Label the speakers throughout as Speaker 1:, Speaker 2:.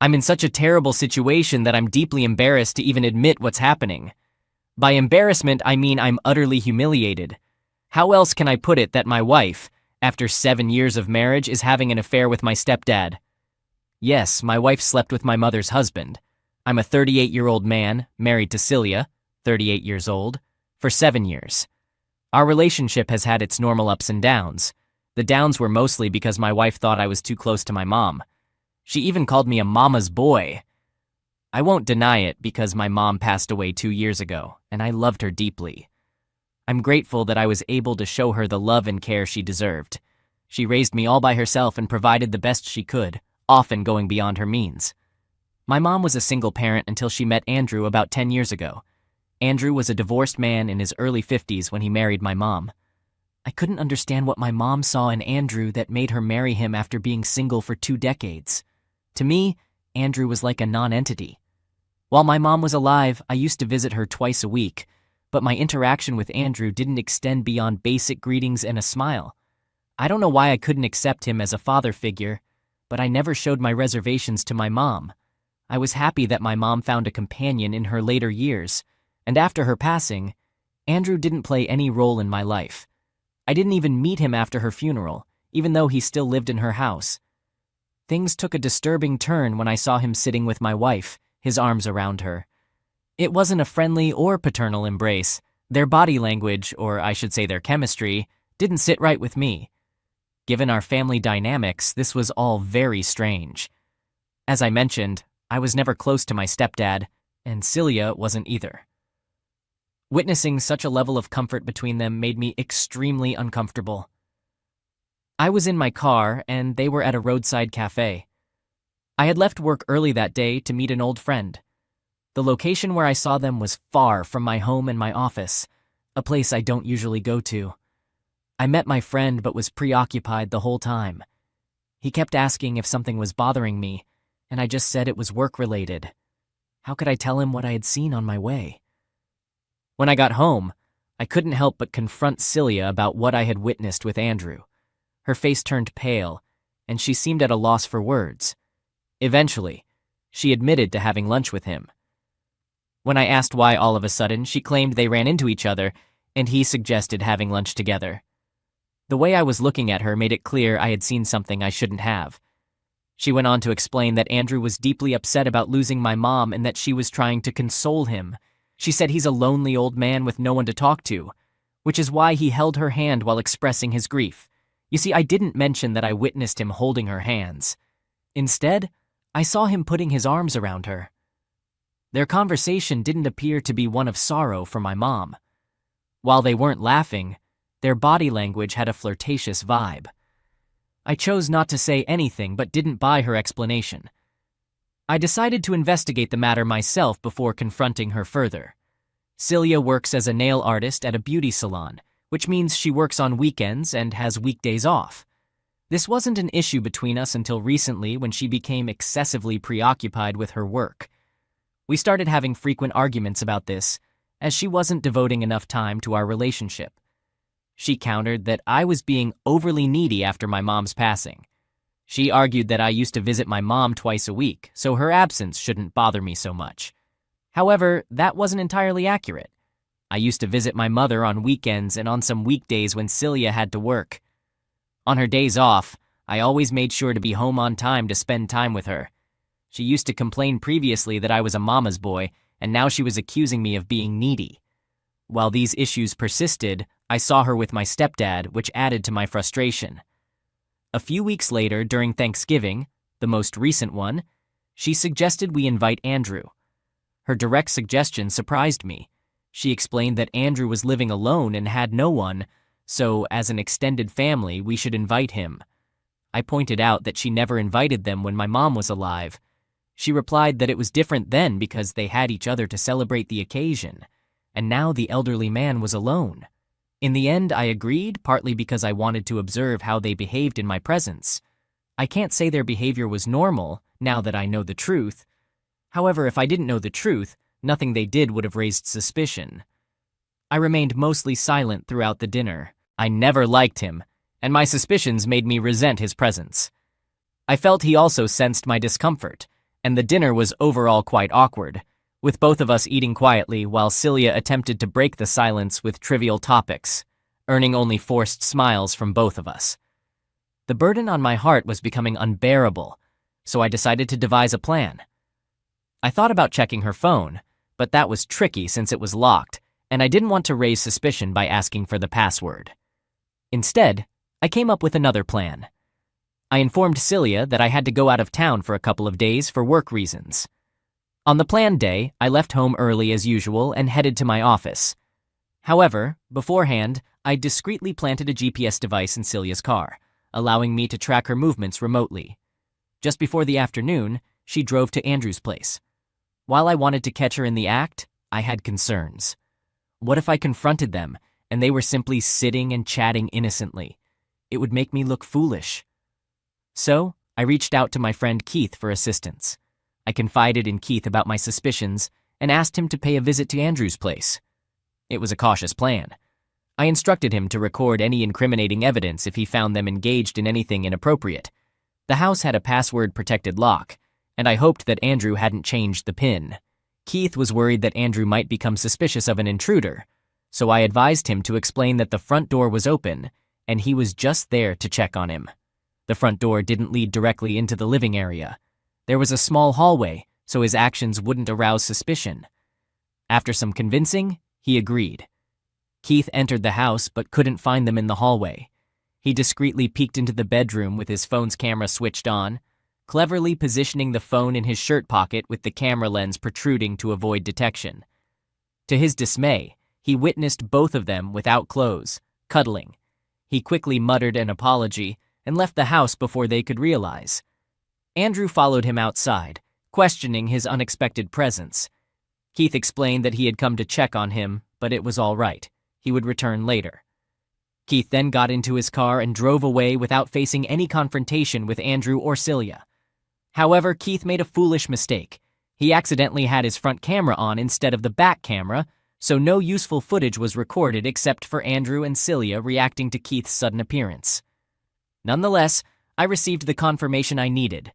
Speaker 1: I'm in such a terrible situation that I'm deeply embarrassed to even admit what's happening. By embarrassment, I mean I'm utterly humiliated. How else can I put it that my wife, after 7 years of marriage, is having an affair with my stepdad? Yes, my wife slept with my mother's husband. I'm a 38-year-old man, married to Celia, 38 years old, for 7 years. Our relationship has had its normal ups and downs. The downs were mostly because my wife thought I was too close to my mom. She even called me a mama's boy. I won't deny it because my mom passed away 2 years ago, and I loved her deeply. I'm grateful that I was able to show her the love and care she deserved. She raised me all by herself and provided the best she could, often going beyond her means. My mom was a single parent until she met Andrew about 10 years ago. Andrew was a divorced man in his early 50s when he married my mom. I couldn't understand what my mom saw in Andrew that made her marry him after being single for 2 decades. To me, Andrew was like a non-entity. While my mom was alive, I used to visit her twice a week, but my interaction with Andrew didn't extend beyond basic greetings and a smile. I don't know why I couldn't accept him as a father figure, but I never showed my reservations to my mom. I was happy that my mom found a companion in her later years, and after her passing, Andrew didn't play any role in my life. I didn't even meet him after her funeral, even though he still lived in her house. Things took a disturbing turn when I saw him sitting with my wife, his arms around her. It wasn't a friendly or paternal embrace. Their body language, or I should say their chemistry, didn't sit right with me. Given our family dynamics, this was all very strange. As I mentioned, I was never close to my stepdad, and Celia wasn't either. Witnessing such a level of comfort between them made me extremely uncomfortable. I was in my car, and they were at a roadside cafe. I had left work early that day to meet an old friend. The location where I saw them was far from my home and my office, a place I don't usually go to. I met my friend but was preoccupied the whole time. He kept asking if something was bothering me, and I just said it was work-related. How could I tell him what I had seen on my way? When I got home, I couldn't help but confront Celia about what I had witnessed with Andrew. Her face turned pale, and she seemed at a loss for words. Eventually, she admitted to having lunch with him. When I asked why all of a sudden, she claimed they ran into each other, and he suggested having lunch together. The way I was looking at her made it clear I had seen something I shouldn't have. She went on to explain that Andrew was deeply upset about losing my mom and that she was trying to console him. She said he's a lonely old man with no one to talk to, which is why he held her hand while expressing his grief. You see, I didn't mention that I witnessed him holding her hands. Instead, I saw him putting his arms around her. Their conversation didn't appear to be one of sorrow for my mom. While they weren't laughing, their body language had a flirtatious vibe. I chose not to say anything but didn't buy her explanation. I decided to investigate the matter myself before confronting her further. Celia works as a nail artist at a beauty salon, which means she works on weekends and has weekdays off. This wasn't an issue between us until recently when she became excessively preoccupied with her work. We started having frequent arguments about this, as she wasn't devoting enough time to our relationship. She countered that I was being overly needy after my mom's passing. She argued that I used to visit my mom twice a week, so her absence shouldn't bother me so much. However, that wasn't entirely accurate. I used to visit my mother on weekends and on some weekdays when Celia had to work. On her days off, I always made sure to be home on time to spend time with her. She used to complain previously that I was a mama's boy, and now she was accusing me of being needy. While these issues persisted, I saw her with my stepdad, which added to my frustration. A few weeks later, during Thanksgiving, the most recent one, she suggested we invite Andrew. Her direct suggestion surprised me. She explained that Andrew was living alone and had no one, so as an extended family, we should invite him. I pointed out that she never invited them when my mom was alive. She replied that it was different then because they had each other to celebrate the occasion, and now the elderly man was alone. In the end, I agreed, partly because I wanted to observe how they behaved in my presence. I can't say their behavior was normal, now that I know the truth. However, if I didn't know the truth, nothing they did would have raised suspicion. I remained mostly silent throughout the dinner. I never liked him, and my suspicions made me resent his presence. I felt he also sensed my discomfort, and the dinner was overall quite awkward, with both of us eating quietly while Celia attempted to break the silence with trivial topics, earning only forced smiles from both of us. The burden on my heart was becoming unbearable, so I decided to devise a plan. I thought about checking her phone, but that was tricky since it was locked, and I didn't want to raise suspicion by asking for the password. Instead, I came up with another plan. I informed Celia that I had to go out of town for a couple of days for work reasons. On the planned day, I left home early as usual and headed to my office. However, beforehand, I discreetly planted a GPS device in Celia's car, allowing me to track her movements remotely. Just before the afternoon, she drove to Andrew's place. While I wanted to catch her in the act, I had concerns. What if I confronted them and they were simply sitting and chatting innocently? It would make me look foolish. So, I reached out to my friend Keith for assistance. I confided in Keith about my suspicions and asked him to pay a visit to Andrew's place. It was a cautious plan. I instructed him to record any incriminating evidence if he found them engaged in anything inappropriate. The house had a password-protected lock, and I hoped that Andrew hadn't changed the PIN. Keith was worried that Andrew might become suspicious of an intruder, so I advised him to explain that the front door was open, and he was just there to check on him. The front door didn't lead directly into the living area. There was a small hallway, so his actions wouldn't arouse suspicion. After some convincing, he agreed. Keith entered the house but couldn't find them in the hallway. He discreetly peeked into the bedroom with his phone's camera switched on, cleverly positioning the phone in his shirt pocket with the camera lens protruding to avoid detection. To his dismay, he witnessed both of them without clothes, cuddling. He quickly muttered an apology and left the house before they could realize. Andrew followed him outside, questioning his unexpected presence. Keith explained that he had come to check on him, but it was all right. He would return later. Keith then got into his car and drove away without facing any confrontation with Andrew or Celia. However, Keith made a foolish mistake. He accidentally had his front camera on instead of the back camera, so no useful footage was recorded except for Andrew and Celia reacting to Keith's sudden appearance. Nonetheless, I received the confirmation I needed.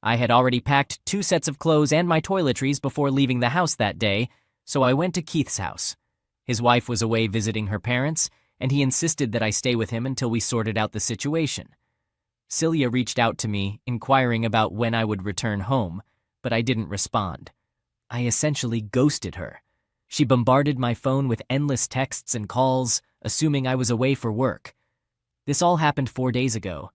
Speaker 1: I had already packed 2 sets of clothes and my toiletries before leaving the house that day, so I went to Keith's house. His wife was away visiting her parents, and he insisted that I stay with him until we sorted out the situation. Celia reached out to me, inquiring about when I would return home, but I didn't respond. I essentially ghosted her. She bombarded my phone with endless texts and calls, assuming I was away for work. This all happened 4 days ago.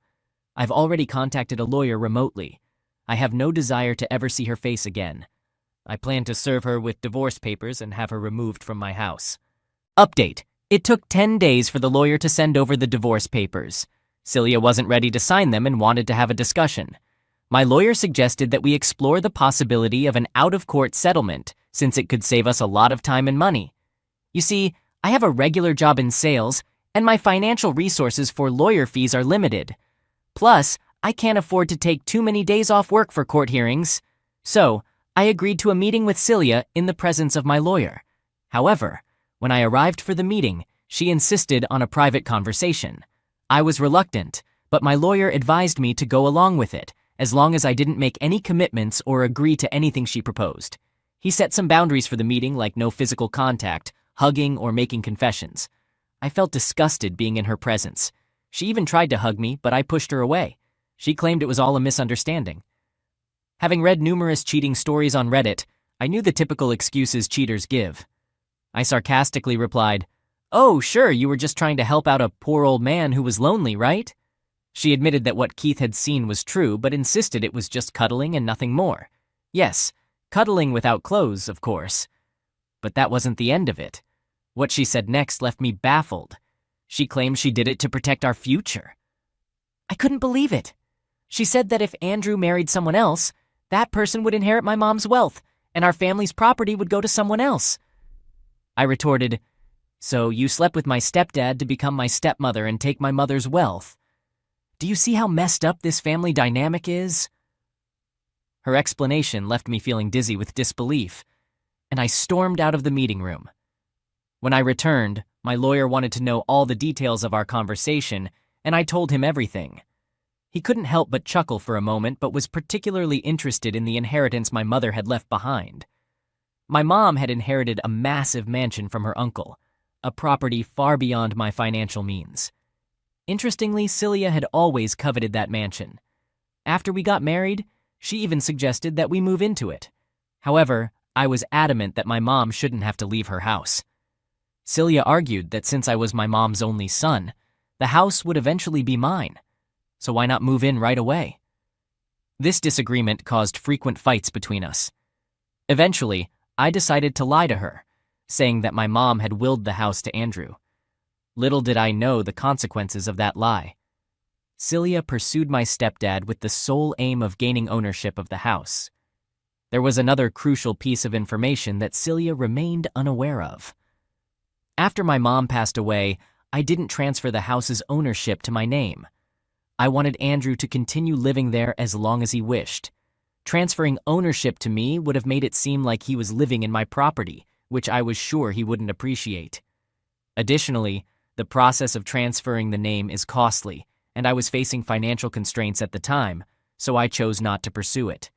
Speaker 1: I've already contacted a lawyer remotely. I have no desire to ever see her face again. I plan to serve her with divorce papers and have her removed from my house. Update. It took 10 days for the lawyer to send over the divorce papers. Celia wasn't ready to sign them and wanted to have a discussion. My lawyer suggested that we explore the possibility of an out-of-court settlement, since it could save us a lot of time and money. You see, I have a regular job in sales, and my financial resources for lawyer fees are limited. Plus, I can't afford to take too many days off work for court hearings. So, I agreed to a meeting with Celia in the presence of my lawyer. However, when I arrived for the meeting, she insisted on a private conversation. I was reluctant, but my lawyer advised me to go along with it, as long as I didn't make any commitments or agree to anything she proposed. He set some boundaries for the meeting, like no physical contact, hugging, or making confessions. I felt disgusted being in her presence. She even tried to hug me, but I pushed her away. She claimed it was all a misunderstanding. Having read numerous cheating stories on Reddit, I knew the typical excuses cheaters give. I sarcastically replied, "Oh, sure, you were just trying to help out a poor old man who was lonely, right?" She admitted that what Keith had seen was true, but insisted it was just cuddling and nothing more. Yes, cuddling without clothes, of course. But that wasn't the end of it. What she said next left me baffled. She claimed she did it to protect our future. I couldn't believe it. She said that if Andrew married someone else, that person would inherit my mom's wealth, and our family's property would go to someone else. I retorted, "So you slept with my stepdad to become my stepmother and take my mother's wealth. Do you see how messed up this family dynamic is?" Her explanation left me feeling dizzy with disbelief, and I stormed out of the meeting room. When I returned, my lawyer wanted to know all the details of our conversation, and I told him everything. He couldn't help but chuckle for a moment, but was particularly interested in the inheritance my mother had left behind. My mom had inherited a massive mansion from her uncle, a property far beyond my financial means. Interestingly, Celia had always coveted that mansion. After we got married, she even suggested that we move into it. However, I was adamant that my mom shouldn't have to leave her house. Celia argued that since I was my mom's only son, the house would eventually be mine, so why not move in right away? This disagreement caused frequent fights between us. Eventually, I decided to lie to her, saying that my mom had willed the house to Andrew. Little did I know the consequences of that lie. Celia pursued my stepdad with the sole aim of gaining ownership of the house. There was another crucial piece of information that Celia remained unaware of. After my mom passed away, I didn't transfer the house's ownership to my name. I wanted Andrew to continue living there as long as he wished. Transferring ownership to me would have made it seem like he was living in my property, which I was sure he wouldn't appreciate. Additionally, the process of transferring the name is costly, and I was facing financial constraints at the time, so I chose not to pursue it.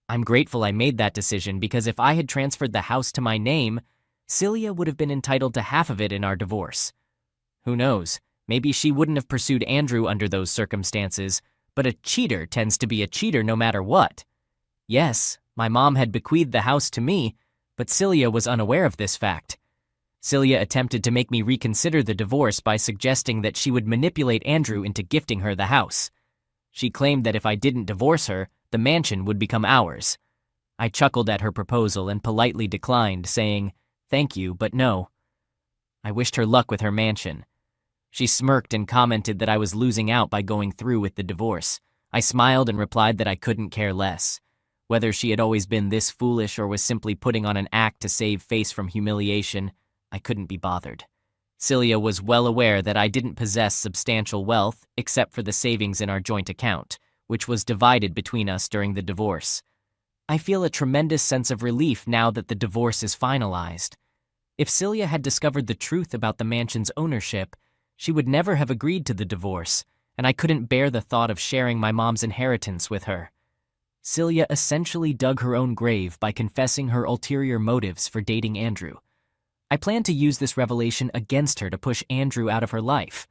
Speaker 1: I'm grateful I made that decision because if I had transferred the house to my name, Celia would have been entitled to half of it in our divorce. Who knows, maybe she wouldn't have pursued Andrew under those circumstances, but a cheater tends to be a cheater no matter what. Yes, my mom had bequeathed the house to me, but Celia was unaware of this fact. Celia attempted to make me reconsider the divorce by suggesting that she would manipulate Andrew into gifting her the house. She claimed that if I didn't divorce her, the mansion would become ours. I chuckled at her proposal and politely declined, saying, "Thank you, but no." I wished her luck with her mansion. She smirked and commented that I was losing out by going through with the divorce. I smiled and replied that I couldn't care less. Whether she had always been this foolish or was simply putting on an act to save face from humiliation, I couldn't be bothered. Celia was well aware that I didn't possess substantial wealth except for the savings in our joint account, which was divided between us during the divorce. I feel a tremendous sense of relief now that the divorce is finalized. If Celia had discovered the truth about the mansion's ownership, she would never have agreed to the divorce, and I couldn't bear the thought of sharing my mom's inheritance with her. Celia essentially dug her own grave by confessing her ulterior motives for dating Andrew. I plan to use this revelation against her to push Andrew out of her life.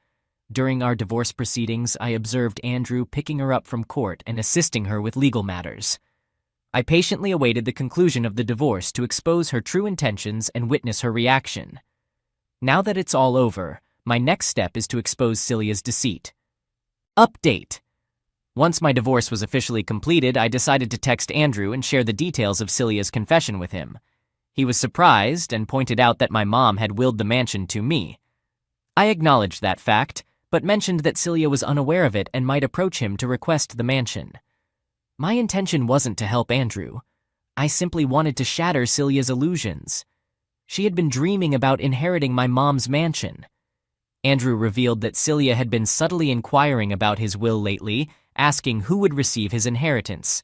Speaker 1: During our divorce proceedings, I observed Andrew picking her up from court and assisting her with legal matters. I patiently awaited the conclusion of the divorce to expose her true intentions and witness her reaction. Now that it's all over, my next step is to expose Celia's deceit. Update. Once my divorce was officially completed, I decided to text Andrew and share the details of Celia's confession with him. He was surprised and pointed out that my mom had willed the mansion to me. I acknowledged that fact, but mentioned that Celia was unaware of it and might approach him to request the mansion. My intention wasn't to help Andrew. I simply wanted to shatter Celia's illusions. She had been dreaming about inheriting my mom's mansion. Andrew revealed that Celia had been subtly inquiring about his will lately, asking who would receive his inheritance.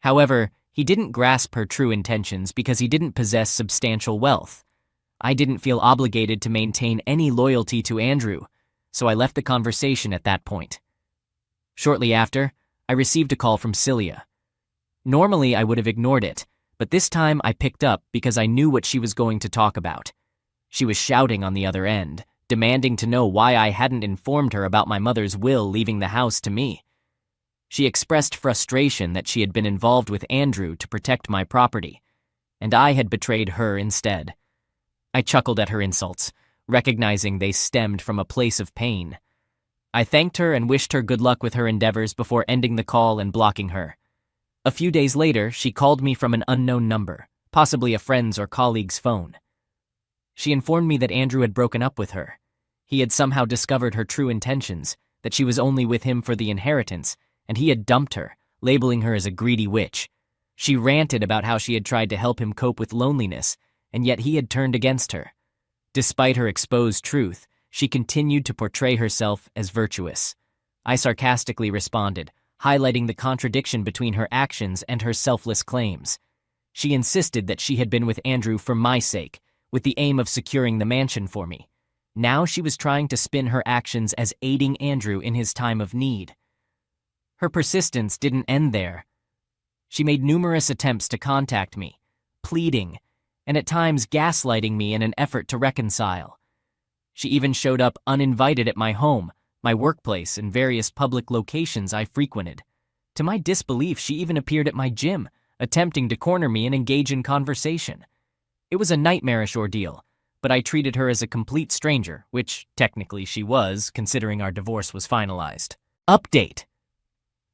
Speaker 1: However, he didn't grasp her true intentions because he didn't possess substantial wealth. I didn't feel obligated to maintain any loyalty to Andrew, so I left the conversation at that point. Shortly after, I received a call from Celia. Normally, I would have ignored it, but this time I picked up because I knew what she was going to talk about. She was shouting on the other end, demanding to know why I hadn't informed her about my mother's will leaving the house to me. She expressed frustration that she had been involved with Andrew to protect my property, and I had betrayed her instead. I chuckled at her insults, recognizing they stemmed from a place of pain. I thanked her and wished her good luck with her endeavors before ending the call and blocking her. A few days later, she called me from an unknown number, possibly a friend's or colleague's phone. She informed me that Andrew had broken up with her. He had somehow discovered her true intentions, that she was only with him for the inheritance, and he had dumped her, labeling her as a greedy witch. She ranted about how she had tried to help him cope with loneliness, and yet he had turned against her. Despite her exposed truth, she continued to portray herself as virtuous. I sarcastically responded, highlighting the contradiction between her actions and her selfless claims. She insisted that she had been with Andrew for my sake, with the aim of securing the mansion for me. Now she was trying to spin her actions as aiding Andrew in his time of need. Her persistence didn't end there. She made numerous attempts to contact me, pleading, and at times gaslighting me in an effort to reconcile. She even showed up uninvited at my home, my workplace, and various public locations I frequented. To my disbelief, she even appeared at my gym, attempting to corner me and engage in conversation. It was a nightmarish ordeal, but I treated her as a complete stranger, which technically she was, considering our divorce was finalized. Update.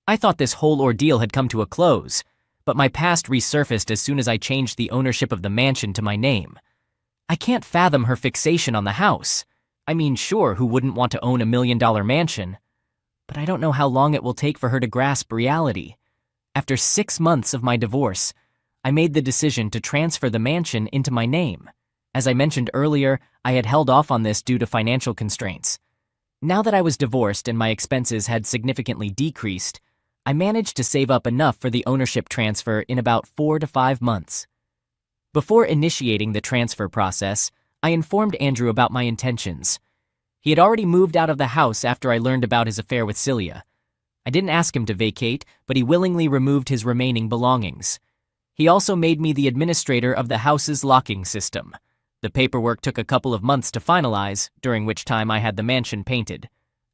Speaker 1: I thought this whole ordeal had come to a close, but my past resurfaced as soon as I changed the ownership of the mansion to my name. I can't fathom her fixation on the house. I mean, sure, who wouldn't want to own $1 million mansion? But I don't know how long it will take for her to grasp reality. After 6 months of my divorce, I made the decision to transfer the mansion into my name. As I mentioned earlier, I had held off on this due to financial constraints. Now that I was divorced and my expenses had significantly decreased, I managed to save up enough for the ownership transfer in about 4 to 5 months. Before initiating the transfer process, I informed Andrew about my intentions. He had already moved out of the house after I learned about his affair with Celia. I didn't ask him to vacate, but he willingly removed his remaining belongings. He also made me the administrator of the house's locking system. The paperwork took a couple of months to finalize, during which time I had the mansion painted.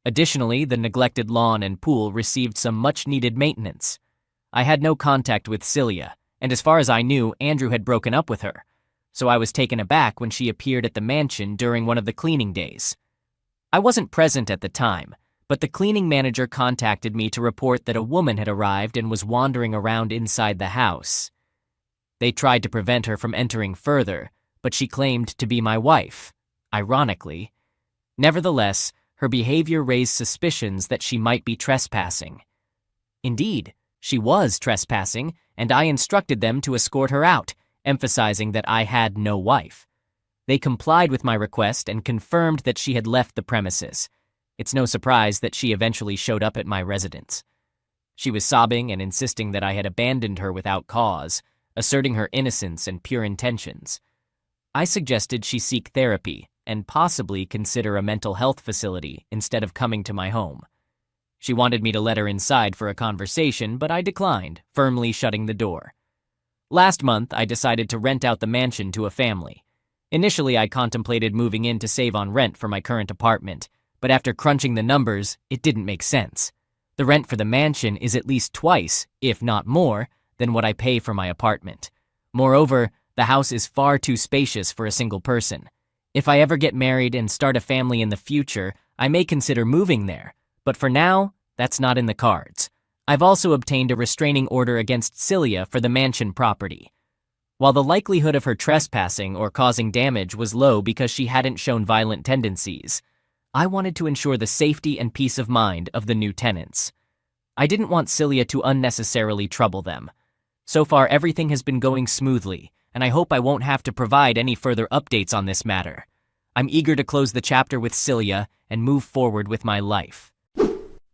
Speaker 1: Additionally, the neglected lawn and pool received some much-needed maintenance. I had no contact with Celia, and as far as I knew, Andrew had broken up with her, so I was taken aback when she appeared at the mansion during one of the cleaning days. I wasn't present at the time, but the cleaning manager contacted me to report that a woman had arrived and was wandering around inside the house. They tried to prevent her from entering further, but she claimed to be my wife, ironically. Nevertheless, her behavior raised suspicions that she might be trespassing. Indeed, she was trespassing, and I instructed them to escort her out, emphasizing that I had no wife. They complied with my request and confirmed that she had left the premises. It's no surprise that she eventually showed up at my residence. She was sobbing and insisting that I had abandoned her without cause, asserting her innocence and pure intentions. I suggested she seek therapy and possibly consider a mental health facility instead of coming to my home. She wanted me to let her inside for a conversation, but I declined, firmly shutting the door. Last month, I decided to rent out the mansion to a family. Initially, I contemplated moving in to save on rent for my current apartment, but after crunching the numbers, it didn't make sense. The rent for the mansion is at least twice, if not more, than what I pay for my apartment. Moreover, the house is far too spacious for a single person. If I ever get married and start a family in the future, I may consider moving there, but for now, that's not in the cards. I've also obtained a restraining order against Celia for the mansion property. While the likelihood of her trespassing or causing damage was low because she hadn't shown violent tendencies, I wanted to ensure the safety and peace of mind of the new tenants. I didn't want Celia to unnecessarily trouble them. So far, everything has been going smoothly, and I hope I won't have to provide any further updates on this matter. I'm eager to close the chapter with Celia and move forward with my life.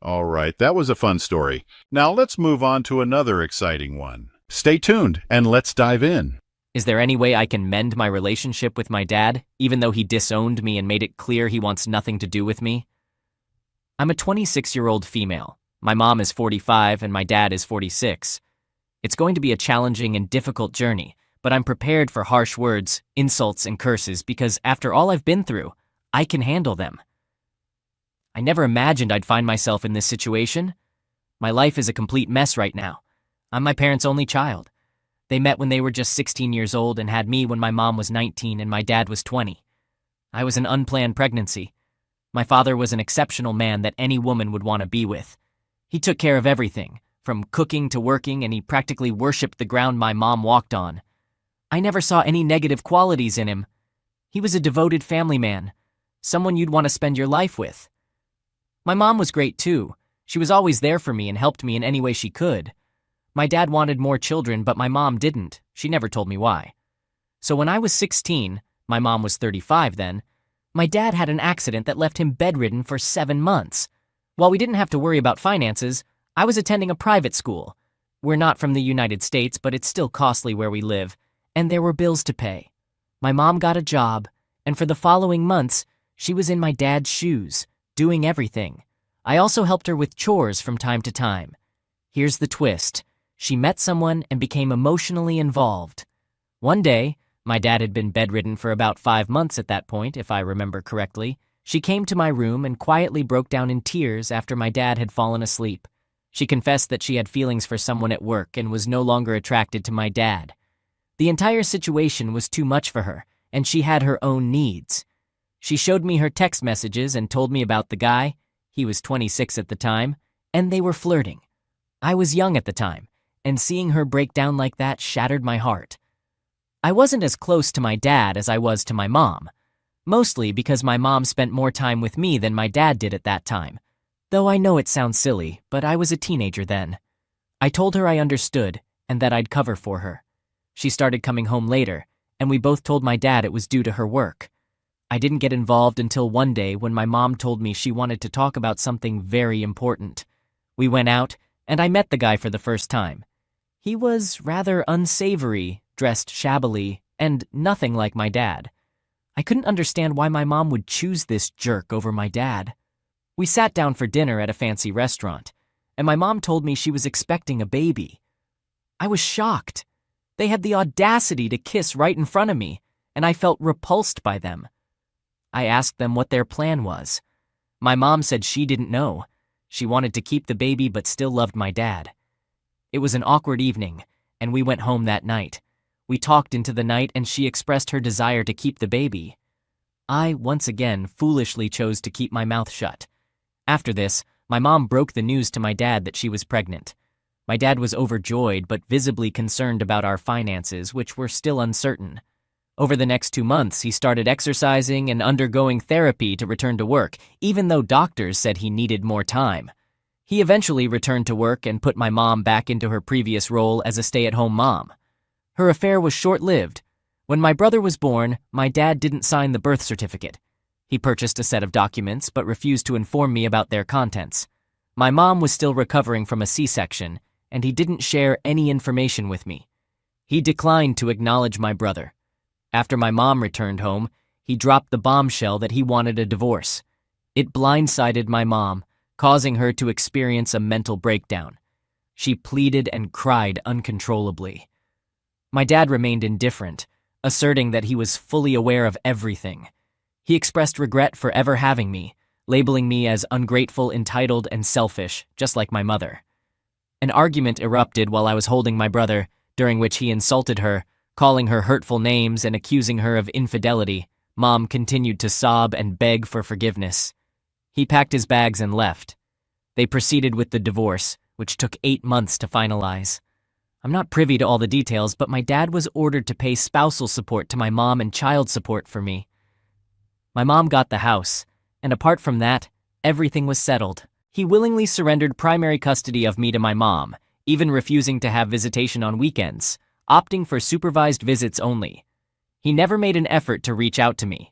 Speaker 2: All right, that was a fun story. Now let's move on to another exciting one. Stay tuned and let's dive in.
Speaker 1: Is there any way I can mend my relationship with my dad, even though he disowned me and made it clear he wants nothing to do with me? I'm a 26-year-old female. My mom is 45 and my dad is 46. It's going to be a challenging and difficult journey, but I'm prepared for harsh words, insults, and curses because after all I've been through, I can handle them. I never imagined I'd find myself in this situation. My life is a complete mess right now. I'm my parents' only child. They met when they were just 16 years old and had me when my mom was 19 and my dad was 20. I was an unplanned pregnancy. My father was an exceptional man that any woman would want to be with. He took care of everything, from cooking to working, and he practically worshipped the ground my mom walked on. I never saw any negative qualities in him. He was a devoted family man, someone you'd want to spend your life with. My mom was great too. She was always there for me and helped me in any way she could. My dad wanted more children, but my mom didn't. She never told me why. So when I was 16, my mom was 35 then, my dad had an accident that left him bedridden for 7 months. While we didn't have to worry about finances, I was attending a private school. We're not from the United States, but it's still costly where we live, and there were bills to pay. My mom got a job, and for the following months, she was in my dad's shoes, doing everything. I also helped her with chores from time to time. Here's the twist. She met someone and became emotionally involved. One day, my dad had been bedridden for about 5 months at that point, if I remember correctly. She came to my room and quietly broke down in tears after my dad had fallen asleep. She confessed that she had feelings for someone at work and was no longer attracted to my dad. The entire situation was too much for her, and she had her own needs. She showed me her text messages and told me about the guy. He was 26 at the time, and they were flirting. I was young at the time, and seeing her break down like that shattered my heart. I wasn't as close to my dad as I was to my mom, mostly because my mom spent more time with me than my dad did at that time. Though I know it sounds silly, but I was a teenager then. I told her I understood and that I'd cover for her. She started coming home later, and we both told my dad it was due to her work. I didn't get involved until one day when my mom told me she wanted to talk about something very important. We went out, and I met the guy for the first time. He was rather unsavory, dressed shabbily, and nothing like my dad. I couldn't understand why my mom would choose this jerk over my dad. We sat down for dinner at a fancy restaurant, and my mom told me she was expecting a baby. I was shocked. They had the audacity to kiss right in front of me, and I felt repulsed by them. I asked them what their plan was. My mom said she didn't know. She wanted to keep the baby but still loved my dad. It was an awkward evening, and we went home that night. We talked into the night, and she expressed her desire to keep the baby. I, once again, foolishly chose to keep my mouth shut. After this, my mom broke the news to my dad that she was pregnant. My dad was overjoyed but visibly concerned about our finances, which were still uncertain. Over the next 2 months, he started exercising and undergoing therapy to return to work, even though doctors said he needed more time. He eventually returned to work and put my mom back into her previous role as a stay-at-home mom. Her affair was short-lived. When my brother was born, my dad didn't sign the birth certificate. He purchased a set of documents but refused to inform me about their contents. My mom was still recovering from a C-section, and he didn't share any information with me. He declined to acknowledge my brother. After my mom returned home, he dropped the bombshell that he wanted a divorce. It blindsided my mom, causing her to experience a mental breakdown. She pleaded and cried uncontrollably. My dad remained indifferent, asserting that he was fully aware of everything. He expressed regret for ever having me, labeling me as ungrateful, entitled, and selfish, just like my mother. An argument erupted while I was holding my brother, during which he insulted her, calling her hurtful names and accusing her of infidelity. Mom continued to sob and beg for forgiveness. He packed his bags and left. They proceeded with the divorce, which took 8 months to finalize. I'm not privy to all the details, but my dad was ordered to pay spousal support to my mom and child support for me. My mom got the house, and apart from that, everything was settled. He willingly surrendered primary custody of me to my mom, even refusing to have visitation on weekends, opting for supervised visits only. He never made an effort to reach out to me.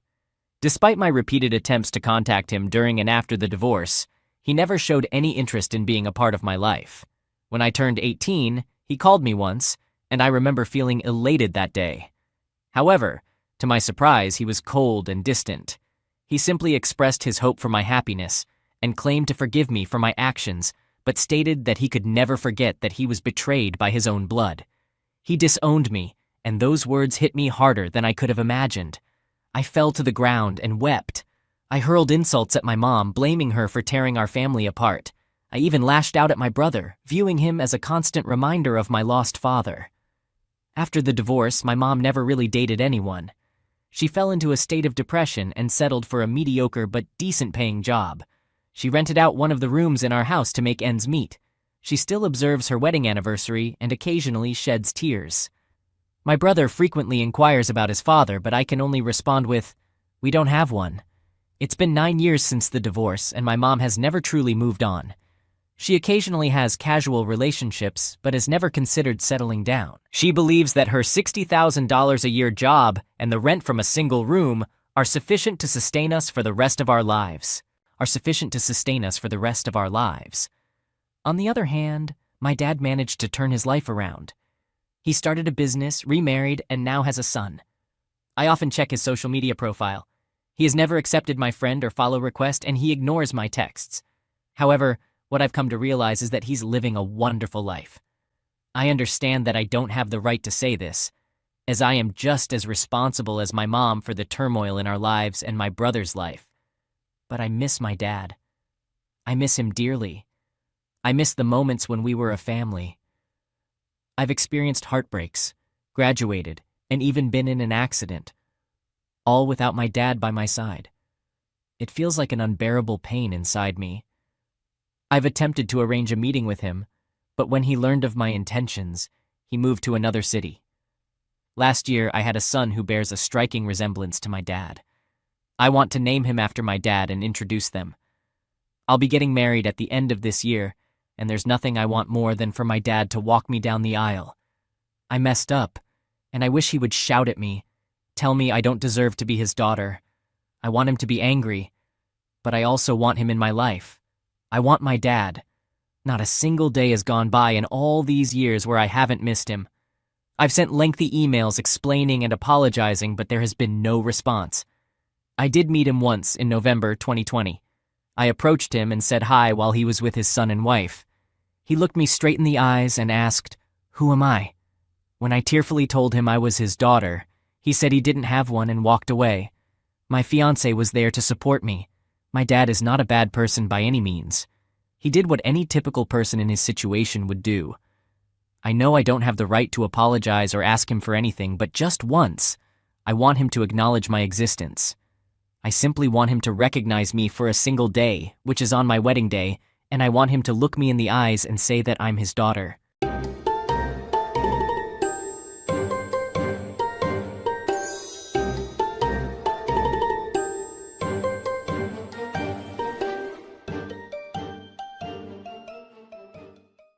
Speaker 1: Despite my repeated attempts to contact him during and after the divorce, he never showed any interest in being a part of my life. When I turned 18, he called me once, and I remember feeling elated that day. However, to my surprise, he was cold and distant. He simply expressed his hope for my happiness and claimed to forgive me for my actions, but stated that he could never forget that he was betrayed by his own blood. He disowned me, and those words hit me harder than I could have imagined. I fell to the ground and wept. I hurled insults at my mom, blaming her for tearing our family apart. I even lashed out at my brother, viewing him as a constant reminder of my lost father. After the divorce, my mom never really dated anyone. She fell into a state of depression and settled for a mediocre but decent-paying job. She rented out one of the rooms in our house to make ends meet. She still observes her wedding anniversary and occasionally sheds tears. My brother frequently inquires about his father, but I can only respond with, "We don't have one." It's been 9 years since the divorce, and my mom has never truly moved on. She occasionally has casual relationships, but has never considered settling down. She believes that her $60,000 a year job and the rent from a single room are sufficient to sustain us for the rest of our lives. On the other hand, my dad managed to turn his life around. He started a business, remarried, and now has a son. I often check his social media profile. He has never accepted my friend or follow request, and he ignores my texts. However, What I've come to realize is that he's living a wonderful life. I understand that I don't have the right to say this, as I am just as responsible as my mom for the turmoil in our lives and my brother's life. But I miss my dad. I miss him dearly. I miss the moments when we were a family. I've experienced heartbreaks, graduated, and even been in an accident, all without my dad by my side. It feels like an unbearable pain inside me. I've attempted to arrange a meeting with him, but when he learned of my intentions, he moved to another city. Last year, I had a son who bears a striking resemblance to my dad. I want to name him after my dad and introduce them. I'll be getting married at the end of this year, and there's nothing I want more than for my dad to walk me down the aisle. I messed up, and I wish he would shout at me, tell me I don't deserve to be his daughter. I want him to be angry, but I also want him in my life. I want my dad. Not a single day has gone by in all these years where I haven't missed him. I've sent lengthy emails explaining and apologizing, but there has been no response. I did meet him once in November 2020. I approached him and said hi while he was with his son and wife. He looked me straight in the eyes and asked, "Who am I?" When I tearfully told him I was his daughter, he said he didn't have one and walked away. My fiancé was there to support me. My dad is not a bad person by any means. He did what any typical person in his situation would do. I know I don't have the right to apologize or ask him for anything, but just once, I want him to acknowledge my existence. I simply want him to recognize me for a single day, which is on my wedding day, and I want him to look me in the eyes and say that I'm his daughter.